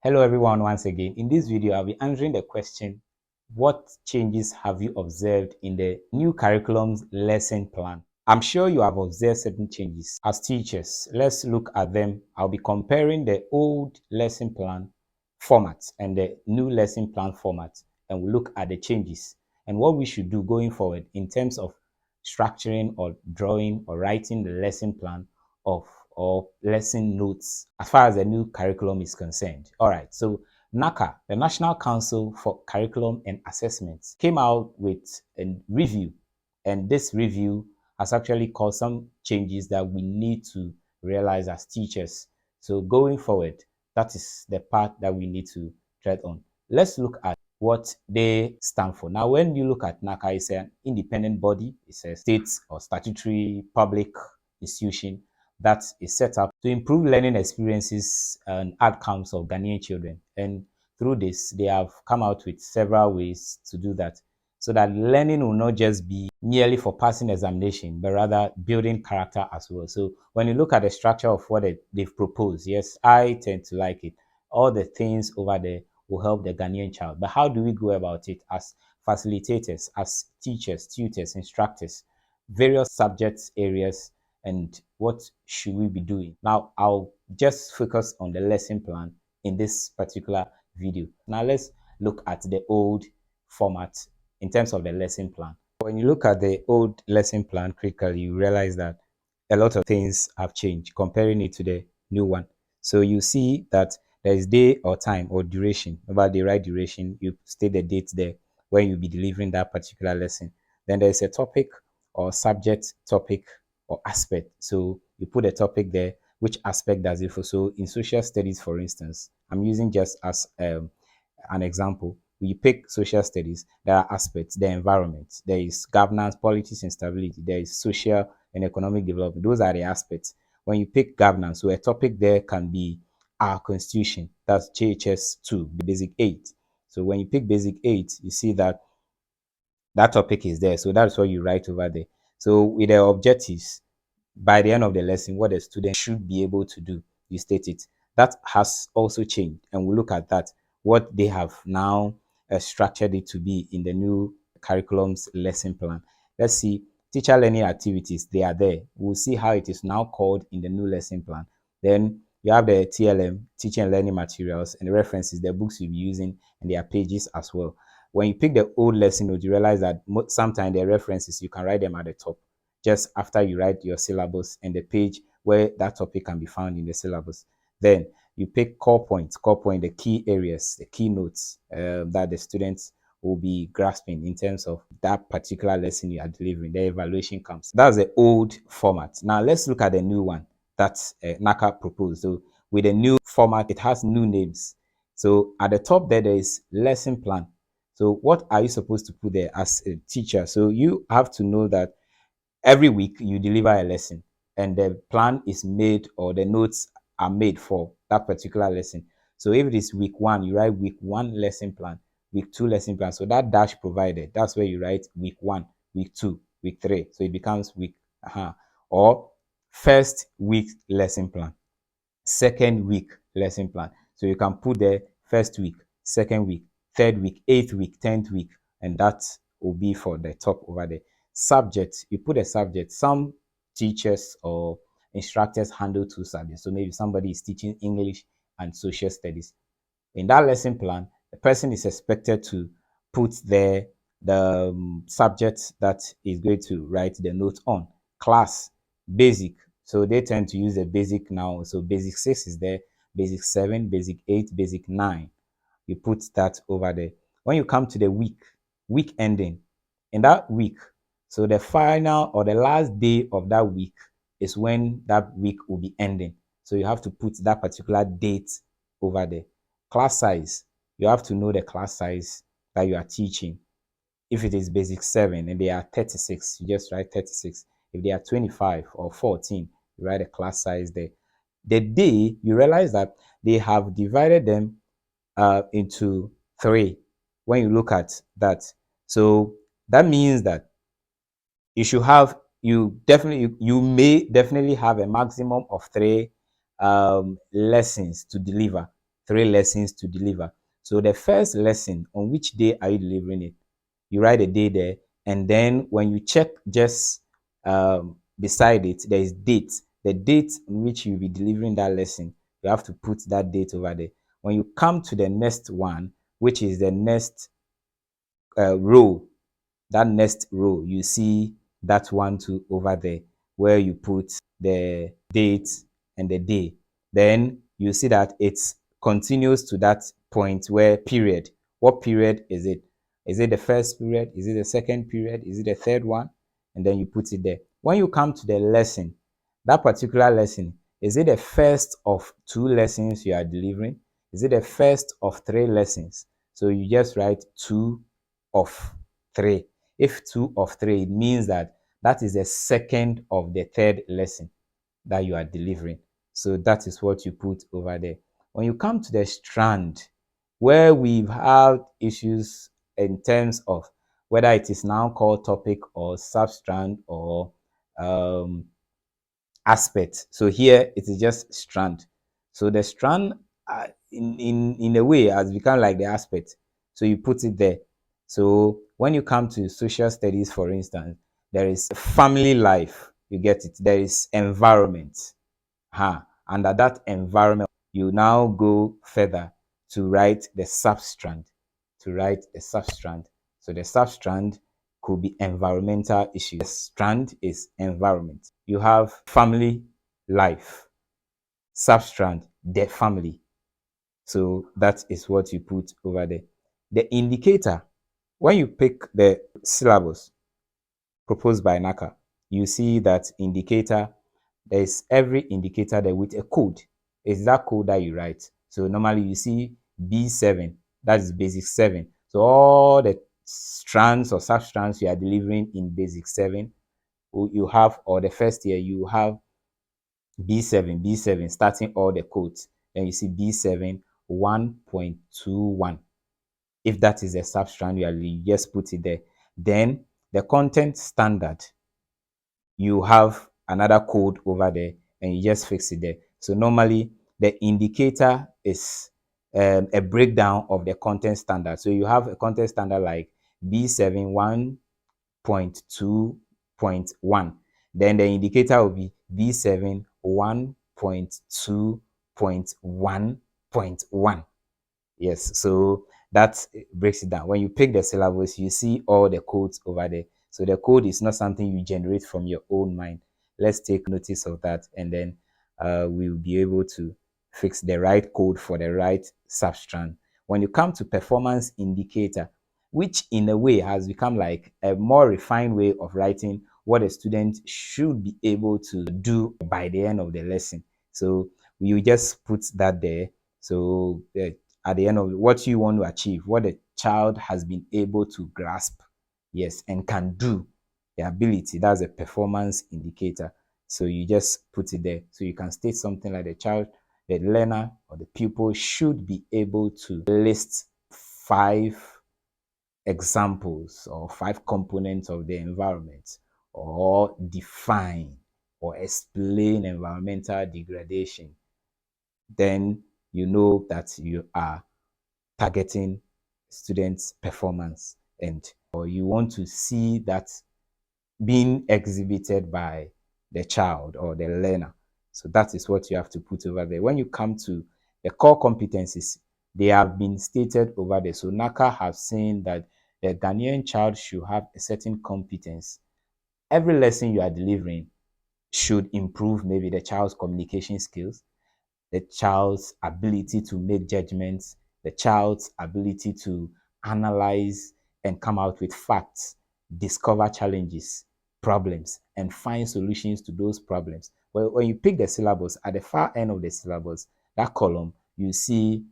Hello everyone once again. In this video, I'll be answering the question, what changes have you observed in the new curriculum's lesson plan? I'm sure you have observed certain changes. As teachers, let's look at them. I'll be comparing the old lesson plan format and the new lesson plan format, and we'll look at the changes and what we should do going forward in terms of structuring or drawing or writing the lesson plan of or lesson notes as far as the new curriculum is concerned. All right, so NACA, the National Council for Curriculum and Assessments, came out with a review, and this review has actually caused some changes that we need to realize as teachers. So going forward, that is the part that we need to tread on. Let's look at what they stand for. Now, when you look at NACA, it's an independent body, it's a state or statutory public institution that is set up to improve learning experiences and outcomes of Ghanaian children. And through this, they have come out with several ways to do that, so that learning will not just be merely for passing examination, but rather building character as well. So when you look at the structure of what they've proposed, yes, I tend to like it. All the things over there will help the Ghanaian child. But how do we go about it as facilitators, as teachers, tutors, instructors, various subjects areas, and what should we be doing? Now, I'll just focus on the lesson plan in this particular video. Now, let's look at the old format in terms of the lesson plan. When you look at the old lesson plan critically, you realize that a lot of things have changed comparing it to the new one. So you see that there is day or time or duration. About the right duration, you state the date there when you'll be delivering that particular lesson. Then there's a topic or subject topic or aspect. So you put a topic there, which aspect does it for? So in social studies, for instance, I'm using just as an example. We pick social studies, there are aspects, the environment, there is governance, politics and stability, there is social and economic development. Those are the aspects. When you pick governance, so a topic there can be our constitution, that's JHS 2, basic 8. So when you pick basic 8, you see that that topic is there. So that's what you write over there. So with the objectives, by the end of the lesson, what the student should be able to do, you state it. That has also changed, and we'll look at that, what they have now structured it to be in the new curriculum's lesson plan. Let's see, teacher learning activities, they are there. We'll see how it is now called in the new lesson plan. Then you have the TLM, teaching and learning materials, and the references, the books you'll be using, and their pages as well. When you pick the old lesson note, you realize that sometimes the references, you can write them at the top just after you write your syllabus and the page where that topic can be found in the syllabus. Then you pick core points, the key areas, the key notes that the students will be grasping in terms of that particular lesson you are delivering. The evaluation comes. That's the old format. Now let's look at the new one that NACA proposed. So with the new format, it has new names. So at the top there is lesson plan. So what are you supposed to put there as a teacher? So you have to know that every week you deliver a lesson, and the plan is made or the notes are made for that particular lesson. So if it is week 1, you write week 1 lesson plan, week 2 lesson plan. So that dash provided, that's where you write week 1, week 2, week 3. So it becomes week or first week lesson plan, second week lesson plan. So you can put the first week, second week, third week, eighth week, 10th week, and that will be for the top over there. Subject, you put a subject. Some teachers or instructors handle 2 subjects. So maybe somebody is teaching English and social studies. In that lesson plan, the person is expected to put there the subject that is going to write the note on. Class, basic. So they tend to use the basic now. So basic 6 is there, basic 7, basic 8, basic 9. You put that over there. When you come to the week ending, in that week, so the final or the last day of that week is when that week will be ending. So you have to put that particular date over there. Class size, you have to know the class size that you are teaching. If it is basic 7 and they are 36, you just write 36. If they are 25 or 14, you write a class size there. The day, you realize that they have divided them into 3 when you look at that. So that means that you may definitely have a maximum of 3 lessons to deliver, 3 lessons to deliver. So the first lesson, on which day are you delivering it? You write a day there, and then when you check just beside it, there is date. The date in which you'll be delivering that lesson, you have to put that date over there. When you come to the next one, which is the next row, that next row, you see that one too over there, where you put the date and the day. Then you see that it continues to that point where period. What period is it? Is it the first period? Is it the second period? Is it the third one? And then you put it there. When you come to the lesson, that particular lesson, is it the first of 2 lessons you are delivering? Is it the first of 3 lessons? So you just write 2 of 3. If 2 of 3, it means that that is the second of the third lesson that you are delivering. So that is what you put over there. When you come to the strand, where we've had issues in terms of whether it is now called topic or substrand or um, aspect. So here it is just strand. So the strand in a way has become like the aspect. So you put it there. So when you come to social studies, for instance, there is family life. You get it. There is environment. Under that environment, you now go further to write the substrand. To write the substrand. So the substrand could be environmental issues. The strand is environment. You have family life. Substrand, the family. So that is what you put over there. The indicator, when you pick the syllabus proposed by NACA, you see that indicator, there is every indicator there with a code. It's that code that you write. So normally you see B7, that is basic 7. So all the strands or substrands you are delivering in basic 7, you have, or the first year, you have B7, starting all the codes. Then you see B7 1.21. If that is a substrand, you just put it there. Then the content standard, you have another code over there and you just fix it there. So normally the indicator is a breakdown of the content standard. So you have a content standard like B7 1.2.1. Then the indicator will be B7 1.2.1.1. Yes, so that breaks it down. When you pick the syllabus, you see all the codes over there. So the code is not something you generate from your own mind. Let's take notice of that, and then we'll be able to fix the right code for the right substrand. When you come to performance indicator, which in a way has become like a more refined way of writing what a student should be able to do by the end of the lesson. So you just put that there. So at the end of what you want to achieve, what the child has been able to grasp, yes, and can do, the ability, that's a performance indicator. So you just put it there. So you can state something like the child, the learner or the pupil should be able to list 5 examples or 5 components of the environment, or define or explain environmental degradation. Then you know that you are targeting students' performance, and or you want to see that being exhibited by the child or the learner. So that is what you have to put over there. When you come to the core competencies, they have been stated over there. So NACA have seen that the Ghanaian child should have a certain competence. Every lesson you are delivering should improve maybe the child's communication skills, the child's ability to make judgments, the child's ability to analyze and come out with facts, discover challenges, problems, and find solutions to those problems. Well, when you pick the syllabus, at the far end of the syllabus, that column, you see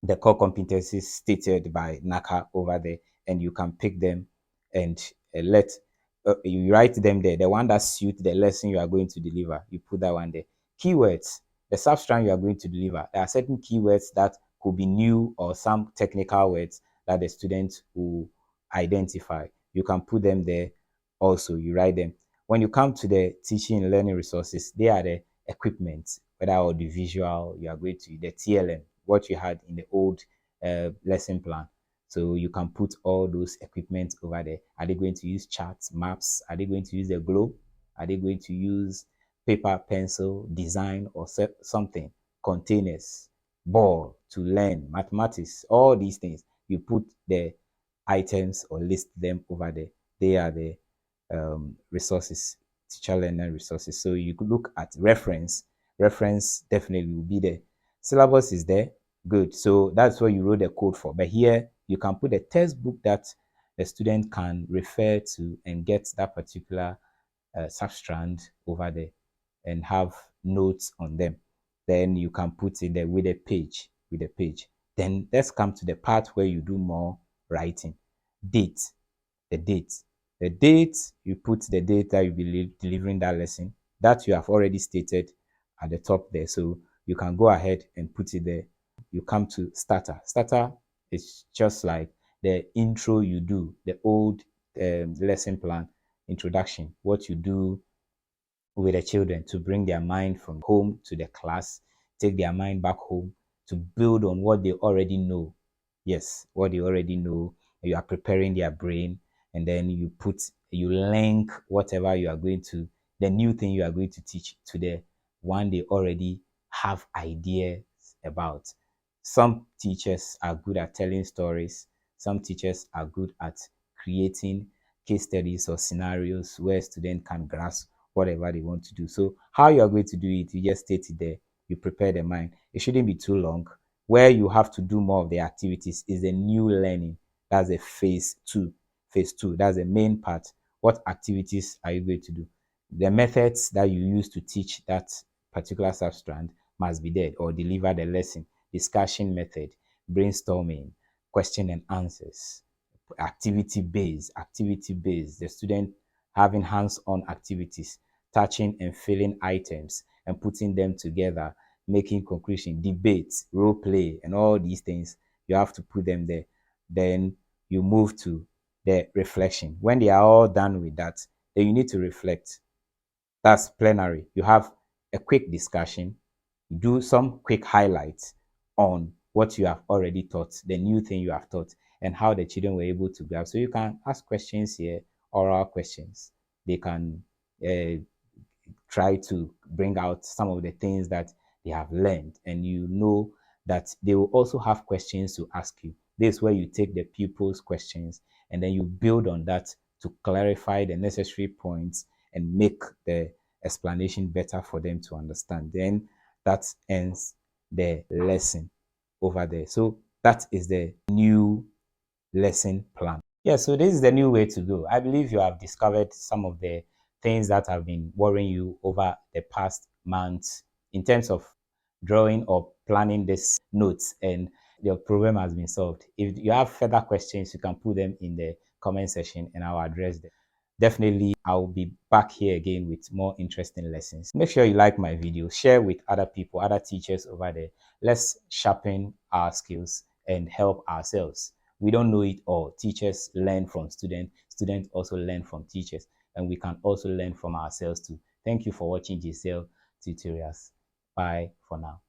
the core competencies stated by NACA over there, and you can pick them and let you write them there. The one that suits the lesson you are going to deliver, you put that one there. Keywords, the substrand you are going to deliver. There are certain keywords that could be new or some technical words that the students will identify. You can put them there also, you write them. When you come to the teaching and learning resources, they are the equipment, whether audiovisual, you are going to the TLM, what you had in the old lesson plan. So you can put all those equipment over there. Are they going to use charts, maps? Are they going to use the globe? Are they going to use paper, pencil, design, or something? Containers, ball to learn, mathematics, all these things. You put the items or list them over there. They are the resources, teacher learner resources. So you could look at reference. Reference definitely will be there. Syllabus is there. Good. So that's what you wrote the code for. But here you can put a textbook that the student can refer to and get that particular substrand over there and have notes on them. Then you can put it there with a page, Then let's come to the part where you do more writing. Date, the date. The date, you put the date that you'll be delivering that lesson. That you have already stated at the top there. So you can go ahead and put it there. You come to starter. Starter is just like the intro you do, the old lesson plan introduction, what you do with the children to bring their mind from home to the class, take their mind back home to build on what they already know. Yes, what they already know. You are preparing their brain, and then you link whatever you are going to, the new thing you are going to teach to the one they already have ideas about. Some teachers are good at telling stories. Some teachers are good at creating case studies or scenarios where students can grasp whatever they want to do. So how you are going to do it, you just state it there. You prepare the mind. It shouldn't be too long. Where you have to do more of the activities is the new learning. That's a phase two. Phase two. That's the main part. What activities are you going to do? The methods that you use to teach that particular substrand must be there or deliver the lesson. Discussion method, brainstorming, question and answers, activity based, the student having hands-on activities, touching and filling items and putting them together, making conclusion, debates, role play, and all these things. You have to put them there. Then you move to the reflection. When they are all done with that, then you need to reflect. That's plenary. You have a quick discussion, do some quick highlights on what you have already taught, the new thing you have taught, and how the children were able to grasp. So you can ask questions here, oral questions. They can try to bring out some of the things that they have learned, and you know that they will also have questions to ask you. This is where you take the pupils' questions and then you build on that to clarify the necessary points and make the explanation better for them to understand. Then that ends the lesson over there. So that is the new lesson plan. Yeah, so this is the new way to go. I believe you have discovered some of the things that have been worrying you over the past months in terms of drawing or planning this notes, and your problem has been solved. If you have further questions, you can put them in the comment section and I'll address them. Definitely, I'll be back here again with more interesting lessons. Make sure you like my video, share with other people, other teachers over there. Let's sharpen our skills and help ourselves. We don't know it all. Teachers learn from students. Students also learn from teachers. And we can also learn from ourselves too. Thank you for watching GCL Tutorials. Bye for now.